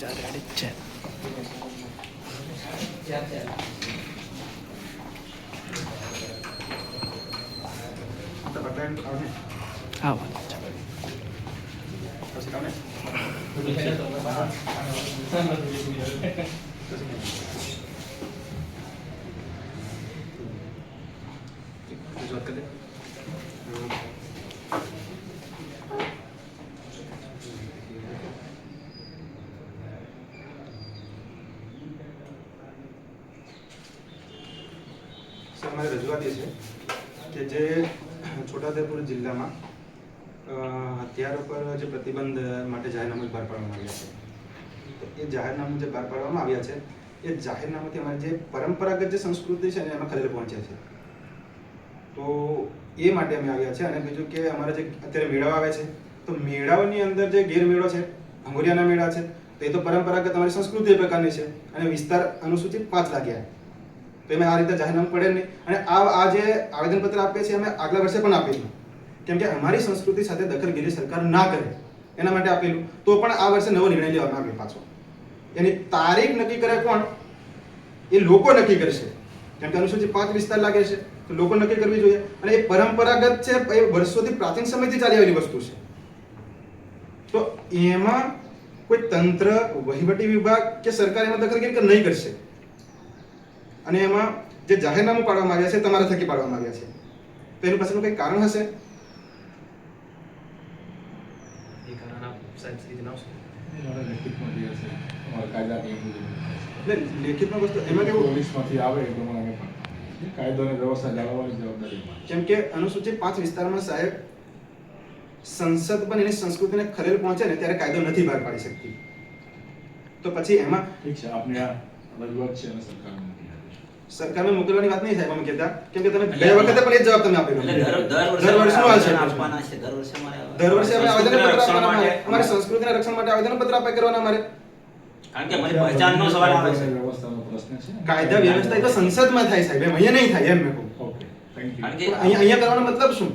Ready જ છે. હા વાંધો છે. અમારી રજૂઆત એ છે કે જે છોટાઉદેપુર જિલ્લામાં હથિયારો પર જે પ્રતિબંધ માટે જાહેરનામું બહાર પાડવામાં આવ્યા છે, તો એ જાહેરનામું જે બહાર પાડવામાં આવ્યા છે એ જાહેરનામાથી અમારી જે પરંપરાગત જે સંસ્કૃતિ છે ને એમાં ખલેલ પહોંચે છે. તો એ માટે અમે આવ્યા છે. અને બીજું કે અમારા જે અત્યારે મેળાઓ આવે છે, તો મેળાઓની અંદર જે ગેરમેળો છે, ભંગોરિયાના મેળા છે, તો એ તો પરંપરાગત અમારી સંસ્કૃતિ પ્રકારની છે અને વિસ્તાર અનુસૂચિત 5 લાગ્યા. તો એમાં આ રીતે જાહેરનામું પડે નહીં. અને આ જે આવેદનપત્ર આપીએ છીએ અમે આગલા વર્ષે પણ આપેલું, કેમ કે અમારી સંસ્કૃતિ સાથે દખલગીરી સરકાર ના કરે એના માટે આપેલું. તો પણ આ વર્ષે નવો નિર્ણય લેવામાં આવ્યો પાછો. એની તારીખ નક્કી કરે કોણ? એ લોકો નક્કી કરશે, કેમ કે અનુસૂચિત 5 વિસ્તાર લાગે છે તો લોકો નક્કી કરવી જોઈએ. અને એ પરંપરાગત છે, એ વર્ષોથી પ્રાચીન સમયથી ચાલી આવેલી વસ્તુ છે. તો એમાં કોઈ તંત્ર, વહીવટી વિભાગ કે સરકાર એમાં દખલગીરી નહીં કરશે. અને એમાં જે જાહેરનામું પાડવામાં આવ્યા છે તમારા થકી પાડવામાં આવ્યા છે, તો એનું પાછળનું કંઈ કારણ હશે. એ કારણ આપ સાહેબ શ્રી જણાવશો? એટલે લેખિતમાં વસ્તુ એમાં કેવું, પોલીસમાંથી આવે એ પ્રમાણે પણ કાયદો અને વ્યવસ્થા જાળવવાની જવાબદારી અમારી. કેમ કે અનુસૂચિત 5 વિસ્તારમાં સાહેબ સંસદ પણ એની સંસ્કૃતિને ખલેલ પહોંચે ને ત્યારે કાયદો નથી બહાર પાડી શકતી. તો પછી એમાં ઠીક છે, આપની આ રજૂઆત છે અને સરકારને મોકલી આપીશું. સરકારને મોકલવાની વાત નહીં સાહેબ અમે કહેતા, કેમ કે તમે બે વખતે પણ એ જ જવાબ તમે આપેલો. દર વર્ષનું આ છે. આપવાના છે. દર વર્ષે અમે આવેદનપત્ર આપવાના છે. અમારી સંસ્કૃતિના રક્ષણ માટે આવેદનપત્ર આપે કરવાના અમારે. કારણ કે અમારી પહેચાનનો સવાલ આવે છે. વ્યવસ્થાનો પ્રશ્ન છે. કાયદા વ્યવસ્થા એ તો સંસદમાં થાય સાહેબ, એમ અહીંયા નહીં થાય. એમ મેં કહું. Okay, thank you. કારણ કે અહીંયા કરવાનો મતલબ શું?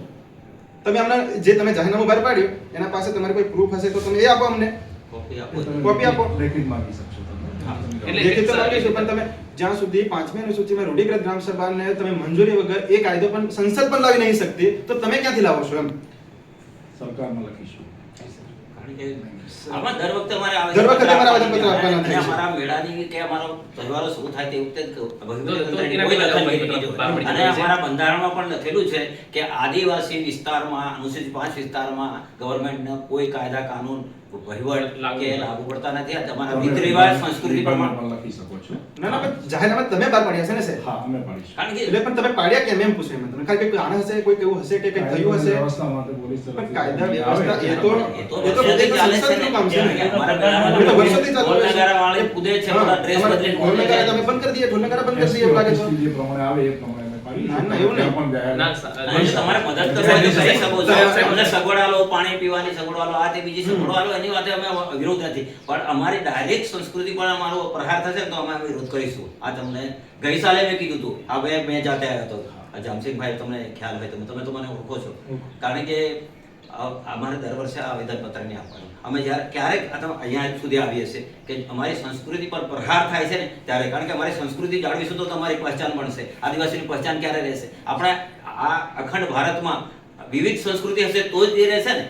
તમે અમને જે તમે જાહેરનામું બહાર પાડ્યું એના પાસે તમારી કોઈ પ્રૂફ હશે તો તમે એ આપો અમને. કોપી આપો. કોપી આપો. લેખિત માંગી શકશો તમે. એટલે લેખિત તો માંગીશું, પણ તમે જ્યાં સુધી 5મી અનુસૂચિમાં રૂઢિગત ગ્રામ સભાને તમે મંજૂરી વગર એ કાયદો પણ સંસદ પણ લાવી નહીં શકતી, તો તમે ક્યાંથી લાવો છો? એમ સરકારમાં લખીશું. કારણ કે આમાં દર વખતે અમારે દર વખતે અમારે આવેદનપત્ર આપવાના અને થાય છે. અમારા મેળાની કે અમારો તહેવારો શરૂ થાય તે વખતે તો વહીવટી એના કોઈ પહેલા દખલગીરી આવેદનપત્ર નહીં બહાર જોઈએ. પડી અને જાય છે. અમારા બંધારણમાં પણ લખેલું છે કે આદિવાસી વિસ્તારમાં, અનુસૂચિત 5 વિસ્તારમાં ગવર્મેન્ટને કોઈ કાયદા કાનૂન વહીવટ કે લાગુ પડતા નથી. આ તમારા રીત રિવાજ સંસ્કૃતિ પ્રમાણે પણ લખી શકો છો. ના ના, પણ જાહેરનામા તમે બહાર પાડ્યા છે ને સાહેબ? હા, અમે પાડીશું. કારણ કે એટલે પણ તમે પાડ્યા કેમ એમ પૂછ્યું એમ તમને? ખાલી કોઈ કારણ હશે, કોઈ કેવું હશે કે કંઈ થયું હશે? વ્યવસ્થા માટે પોલીસ પણ તરફથી કાયદા આવે વ્યવસ્થા એ તો વર્ષોથી ચાલે છે ને. સંસદનું કામ છે ને. કારણ કે અમારા મેળામાં એ તો વર્ષોથી ચાલુ ઢોલ છે. નગારા વાળે કૂદે છે, બધા ડ્રેસ બદલીને ઢોલ કૂદે નગારા છે. તમે બંધ કરી દઈએ, ઢોલ નગારા બંધ કરી દઈએ એવું લાગે છે. જે પ્રમાણે આવે એ પ્રમાણે અમે પાડીશું. ના, ના, એવું નહીં. પણ જાહેર- ના, અને જો તમારે મદદ કરવી હોય તો કરી શકો છો. અમને સગવડ આલો, પાણી પીવાની સગવડ આલો, આ તે બીજી સગવડ આલો, એની વાતે અમે વિરોધ નથી. પણ અમારી ડાયરેક્ટ સંસ્કૃતિ પર અમારો પ્રહાર થશે ને તો અમે વિરોધ કરીશું. આ તમને ગઈ સાલે મેં કીધું હતું. હવે મેં જાતે આવ્યો હતો. જામસિંગભાઈ, તમને ખ્યાલ હોય તો તમે તો મને ઓળખો છો. કારણ કે અમારે દર વર્ષે આ આવેદનપત્ર નહીં આપવાનું. અમે જ્યારે ક્યારેક અહીંયા સુધી આવીએ છીએ કે અમારી સંસ્કૃતિ પર પ્રહાર થાય છે ને ત્યારે. કારણ કે અમારી સંસ્કૃતિ જાળવીશું તો તમારી પહેચાન બનશે. આદિવાસીની પહેચાન ક્યારે રહેશે? આપણે આ અખંડ ભારતમાં વિવિધ સંસ્કૃતિ હશે તો જ એ રહેશે ને.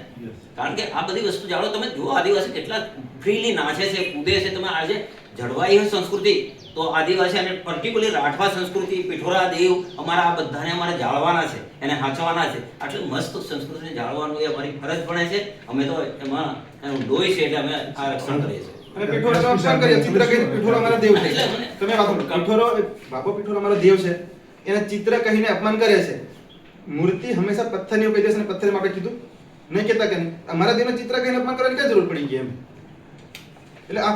કારણ કે આ બધી વસ્તુ જાણો. તમે જુઓ આદિવાસી કેટલા ફ્રીલી નાચે છે, કૂદે છે. તમે આજે જળવાઈ હોય સંસ્કૃતિ તો આદિવાસી અને પર્ટિક્યુલર રાઠવા સંસ્કૃતિ, પીઠોરા દેવ, અમારા આ બધાને અમારે જાળવાના છે, એને હાંચવાના છે. આટલી મસ્ત સંસ્કૃતિને જાળવાનું એ અમારી ફરજ પડે છે. અમે તો એમાં એનું લોહી છે એટલે અમે આ રક્ષણ કરીએ છીએ. અને પીઠોરાનું અપમાન કરીએ. ચિત્ર કહીને પીઠોરો અમારો દેવ છે. તમે વાત કરો. પીઠોરો, બાપો પીઠોરો અમારો દેવ છે, એને ચિત્ર કહીને અપમાન કરે છે. મૂર્તિ હંમેશા પથ્થરની કહી દેશે ને પથ્થરમાં આપણે કીધું નહીં કહેતા કે નહીં. અમારા દેવને ચિત્ર કહીને અપમાન કરવાની ક્યાં જરૂર પડી ગઈ એમ? એટલે આ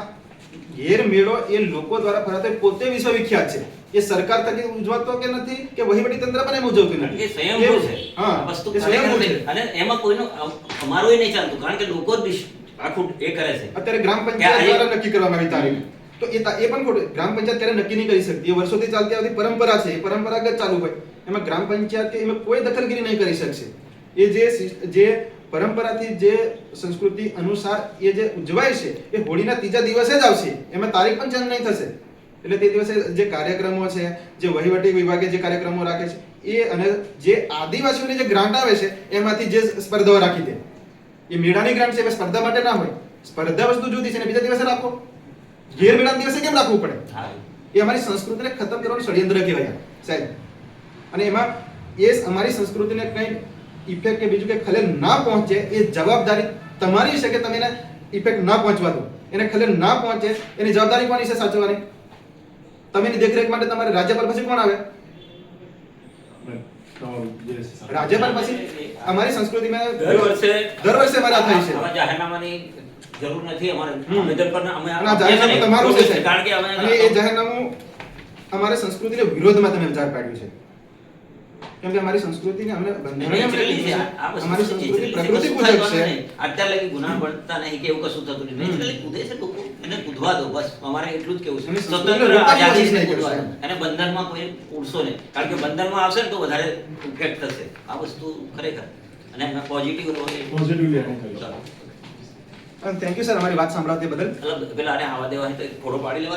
ગેરમેળો એ લોકો દ્વારા ફરાતો પોતે વિશ્વવિખ્યાત છે. એ સરકાર તરીકે ઉજવાતો કે નથી કે વહીવટી તંત્ર પણ એમ ઉજવતું નથી. એ સ્વયંભૂ છે. હા, વસ્તુ એ સ્વયંભૂ છે. અને એમાં કોઈનું અમારું એ નહીં ચાલતું. કારણ કે લોકો જ આખું એ કરે છે. અત્યારે ગ્રામ પંચાયત દ્વારા નક્કી કરવામાં આવી તારીખ, તો એ પણ ખોટું. ગ્રામ પંચાયત ત્યારે નક્કી નહીં કરી શકતી. એ વર્ષોથી ચાલતી આવતી પરંપરા છે, એ પરંપરાગત ચાલુ હોય. એમાં ગ્રામ પંચાયત કે એમાં કોઈ દખલગીરી નહીં કરી શકશે. એ જે પરંપરાથી જે સંસ્કૃતિ અનુસાર એ જે ઉજવાય છે એ હોળીના ત્રીજા દિવસે જ આવશે, એમાં તારીખ પણ ચેન્જ નહીં થશે. એટલે તે દિવસે જે કાર્યક્રમો છે, જે વહીવટી વિભાગે જે કાર્યક્રમો રાખે છે એ, અને જે આદિવાસીઓની જે ગ્રાન્ટ આવે છે એમાંથી જે સ્પર્ધાઓ રાખી દે, એ મેળાની ગ્રાન્ટ છે, સ્પર્ધા માટે ના હોય. સ્પર્ધા વસ્તુ જુદી છે ને બીજા દિવસે રાખો, ગેરમેળાના દિવસે કેમ રાખવું પડે? હા. એ અમારી સંસ્કૃતિને ખતમ કરવાનું ષડયંત્ર કહેવાય સાહેબ. અને એમાં એ અમારી સંસ્કૃતિને કંઈ ઇફેક્ટ કે બીજું કે ખલેલ ના પહોંચે એ જવાબદારી તમારી છે કે તમે એને ઇફેક્ટ ના પહોંચવા દો, એને ખલેલ ના પહોંચે એની જવાબદારી કોની છે સાચવવાની? તમે એની દેખરેખ માટે તમારે રાજ્યપાલ પછી કોણ આવે? તમારું જે રાજ્યપાલ પછી અમારી સંસ્કૃતિમાં દર વર્ષે અમારે આ થાય છે. આવા જાહેરનામાની જરૂર નથી અમારે. હમ. આવેદન પણ અમે અને આ જાહેરનામું તમારું છે સાહેબ. કારણ કે અમે અને એ જાહેરનામું અમારી સંસ્કૃતિને વિરોધમાં તમે બહાર પાડ્યું છે. કેમ કે અમારી સંસ્કૃતિને અમને બંધારણીય Naturally છે. છે. આ વસ્તુ અમારી છે. સંસ્કૃતિ Naturally પ્રકૃતિ કશું પૂજક થતું છે. નહીં. અત્યારે લગી ગુના બનતા નહીં કે એવું કશું થતું નહીં. Naturally કૂદે છે લોકો, એને કૂદવા દો બસ. અમારે એટલું જ કેવું છે. એની સંસ્કૃતિને સ્વતંત્ર રોકવાની આઝાદી કોશિશ છે નહીં કૂદવા કરશો. દો. એને બંધનમાં કોઈ ઉડશો નહીં. કારણ કે બંધનમાં આવશે ને તો વધારે ઇફેક્ટ થશે. આ વસ્તુ ખરેખર અને એમાં પોઝિટિવ રહે. પોઝિટિવલી આપણે કરીશું. થેન્ક યુ સર અમારી વાત સાંભળવા તે બદલ. પેલા આને આવા દેવા હોય તો થોડો પાડી લેવા.